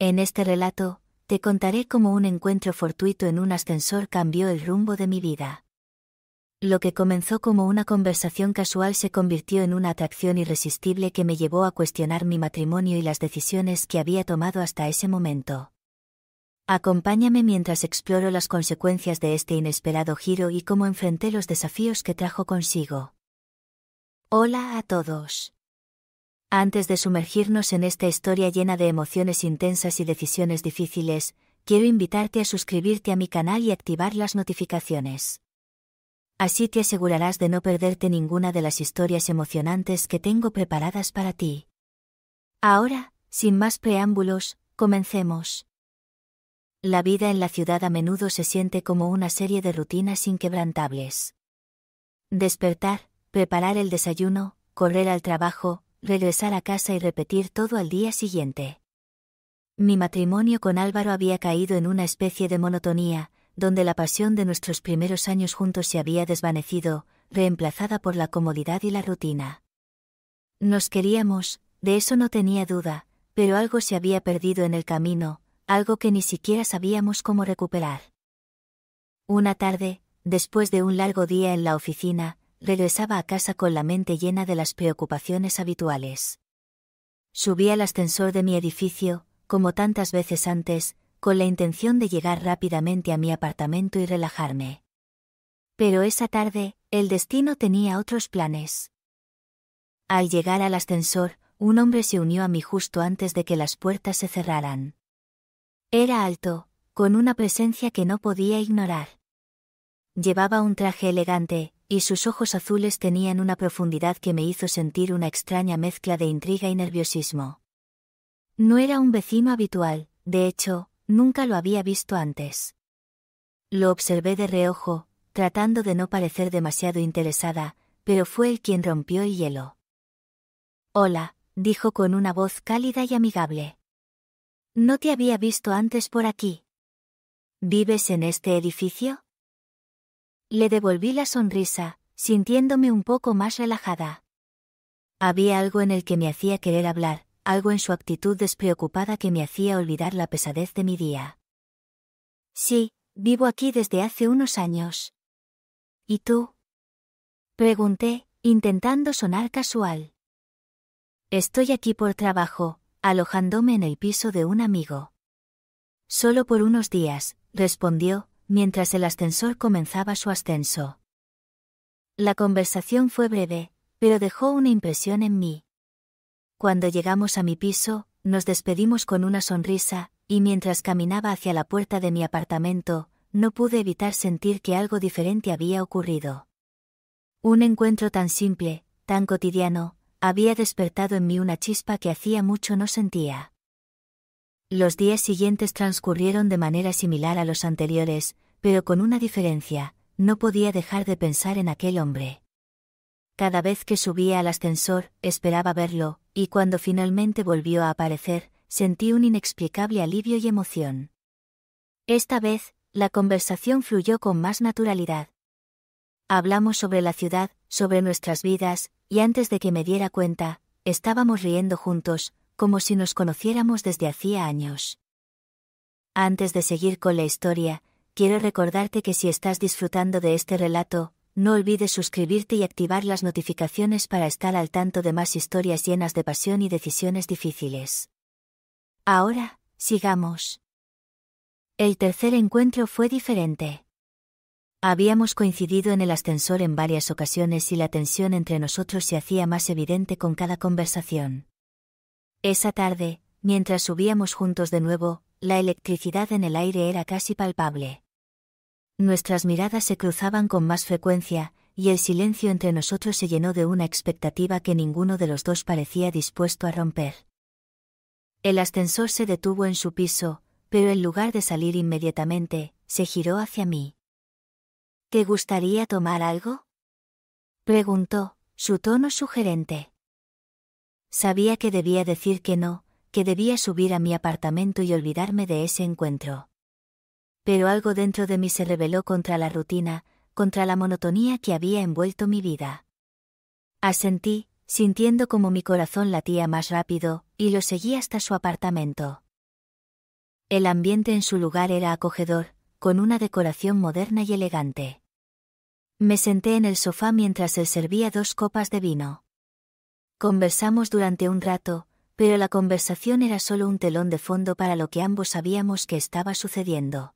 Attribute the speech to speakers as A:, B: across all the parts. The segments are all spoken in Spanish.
A: En este relato, te contaré cómo un encuentro fortuito en un ascensor cambió el rumbo de mi vida. Lo que comenzó como una conversación casual se convirtió en una atracción irresistible que me llevó a cuestionar mi matrimonio y las decisiones que había tomado hasta ese momento. Acompáñame mientras exploro las consecuencias de este inesperado giro y cómo enfrenté los desafíos que trajo consigo. Hola a todos. Antes de sumergirnos en esta historia llena de emociones intensas y decisiones difíciles, quiero invitarte a suscribirte a mi canal y activar las notificaciones. Así te asegurarás de no perderte ninguna de las historias emocionantes que tengo preparadas para ti. Ahora, sin más preámbulos, comencemos. La vida en la ciudad a menudo se siente como una serie de rutinas inquebrantables. Despertar, preparar el desayuno, correr al trabajo, regresar a casa y repetir todo al día siguiente. Mi matrimonio con Álvaro había caído en una especie de monotonía, donde la pasión de nuestros primeros años juntos se había desvanecido, reemplazada por la comodidad y la rutina. Nos queríamos, de eso no tenía duda, pero algo se había perdido en el camino, algo que ni siquiera sabíamos cómo recuperar. Una tarde, después de un largo día en la oficina, regresaba a casa con la mente llena de las preocupaciones habituales. Subí al ascensor de mi edificio, como tantas veces antes, con la intención de llegar rápidamente a mi apartamento y relajarme. Pero esa tarde, el destino tenía otros planes. Al llegar al ascensor, un hombre se unió a mí justo antes de que las puertas se cerraran. Era alto, con una presencia que no podía ignorar. Llevaba un traje elegante, y sus ojos azules tenían una profundidad que me hizo sentir una extraña mezcla de intriga y nerviosismo. No era un vecino habitual, de hecho, nunca lo había visto antes. Lo observé de reojo, tratando de no parecer demasiado interesada, pero fue él quien rompió el hielo. «Hola», dijo con una voz cálida y amigable. «No te había visto antes por aquí. ¿Vives en este edificio?». Le devolví la sonrisa, sintiéndome un poco más relajada. Había algo en el que me hacía querer hablar, algo en su actitud despreocupada que me hacía olvidar la pesadez de mi día. «Sí, vivo aquí desde hace unos años». «¿Y tú?», pregunté, intentando sonar casual. «Estoy aquí por trabajo, alojándome en el piso de un amigo». «Solo por unos días», respondió, mientras el ascensor comenzaba su ascenso. La conversación fue breve, pero dejó una impresión en mí. Cuando llegamos a mi piso, nos despedimos con una sonrisa, y mientras caminaba hacia la puerta de mi apartamento, no pude evitar sentir que algo diferente había ocurrido. Un encuentro tan simple, tan cotidiano, había despertado en mí una chispa que hacía mucho no sentía. Los días siguientes transcurrieron de manera similar a los anteriores, pero con una diferencia: no podía dejar de pensar en aquel hombre. Cada vez que subía al ascensor, esperaba verlo, y cuando finalmente volvió a aparecer, sentí un inexplicable alivio y emoción. Esta vez, la conversación fluyó con más naturalidad. Hablamos sobre la ciudad, sobre nuestras vidas, y antes de que me diera cuenta, estábamos riendo juntos, como si nos conociéramos desde hacía años. Antes de seguir con la historia, quiero recordarte que si estás disfrutando de este relato, no olvides suscribirte y activar las notificaciones para estar al tanto de más historias llenas de pasión y decisiones difíciles. Ahora, sigamos. El tercer encuentro fue diferente. Habíamos coincidido en el ascensor en varias ocasiones y la tensión entre nosotros se hacía más evidente con cada conversación. Esa tarde, mientras subíamos juntos de nuevo, la electricidad en el aire era casi palpable. Nuestras miradas se cruzaban con más frecuencia, y el silencio entre nosotros se llenó de una expectativa que ninguno de los dos parecía dispuesto a romper. El ascensor se detuvo en su piso, pero en lugar de salir inmediatamente, se giró hacia mí. «¿Te gustaría tomar algo?», preguntó, su tono sugerente. Sabía que debía decir que no, que debía subir a mi apartamento y olvidarme de ese encuentro. Pero algo dentro de mí se rebeló contra la rutina, contra la monotonía que había envuelto mi vida. Asentí, sintiendo como mi corazón latía más rápido, y lo seguí hasta su apartamento. El ambiente en su lugar era acogedor, con una decoración moderna y elegante. Me senté en el sofá mientras él servía 2 copas de vino. Conversamos durante un rato, pero la conversación era solo un telón de fondo para lo que ambos sabíamos que estaba sucediendo.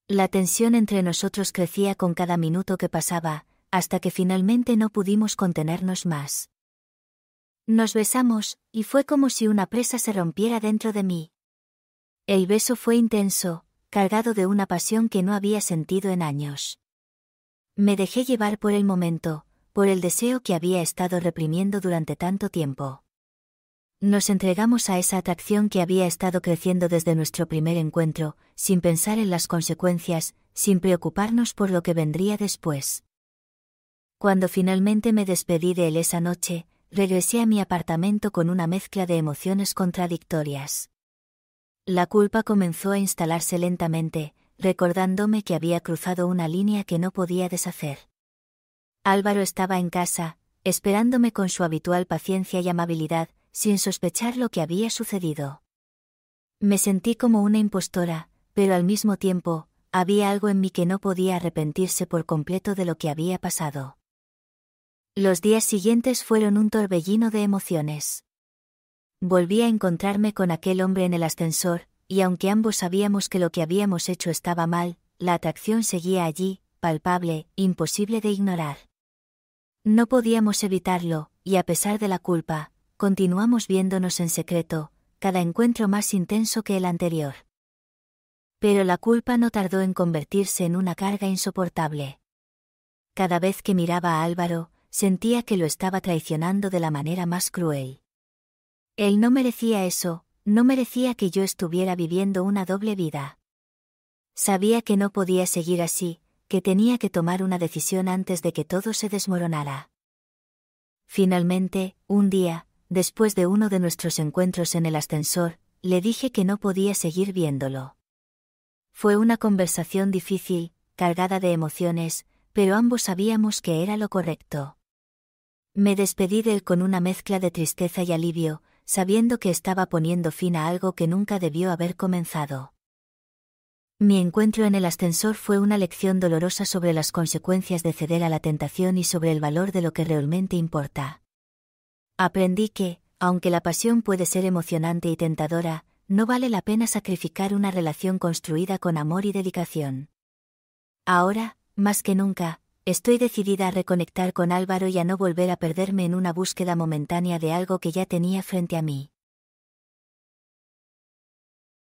A: La tensión entre nosotros crecía con cada minuto que pasaba, hasta que finalmente no pudimos contenernos más. Nos besamos, y fue como si una presa se rompiera dentro de mí. El beso fue intenso, cargado de una pasión que no había sentido en años. Me dejé llevar por el momento, por el deseo que había estado reprimiendo durante tanto tiempo. Nos entregamos a esa atracción que había estado creciendo desde nuestro primer encuentro, sin pensar en las consecuencias, sin preocuparnos por lo que vendría después. Cuando finalmente me despedí de él esa noche, regresé a mi apartamento con una mezcla de emociones contradictorias. La culpa comenzó a instalarse lentamente, recordándome que había cruzado una línea que no podía deshacer. Álvaro estaba en casa, esperándome con su habitual paciencia y amabilidad, sin sospechar lo que había sucedido. Me sentí como una impostora, pero al mismo tiempo, había algo en mí que no podía arrepentirse por completo de lo que había pasado. Los días siguientes fueron un torbellino de emociones. Volví a encontrarme con aquel hombre en el ascensor, y aunque ambos sabíamos que lo que habíamos hecho estaba mal, la atracción seguía allí, palpable, imposible de ignorar. No podíamos evitarlo, y a pesar de la culpa, continuamos viéndonos en secreto, cada encuentro más intenso que el anterior. Pero la culpa no tardó en convertirse en una carga insoportable. Cada vez que miraba a Álvaro, sentía que lo estaba traicionando de la manera más cruel. Él no merecía eso, no merecía que yo estuviera viviendo una doble vida. Sabía que no podía seguir así, que tenía que tomar una decisión antes de que todo se desmoronara. Finalmente, un día, después de uno de nuestros encuentros en el ascensor, le dije que no podía seguir viéndolo. Fue una conversación difícil, cargada de emociones, pero ambos sabíamos que era lo correcto. Me despedí de él con una mezcla de tristeza y alivio, sabiendo que estaba poniendo fin a algo que nunca debió haber comenzado. Mi encuentro en el ascensor fue una lección dolorosa sobre las consecuencias de ceder a la tentación y sobre el valor de lo que realmente importa. Aprendí que, aunque la pasión puede ser emocionante y tentadora, no vale la pena sacrificar una relación construida con amor y dedicación. Ahora, más que nunca, estoy decidida a reconectar con Álvaro y a no volver a perderme en una búsqueda momentánea de algo que ya tenía frente a mí.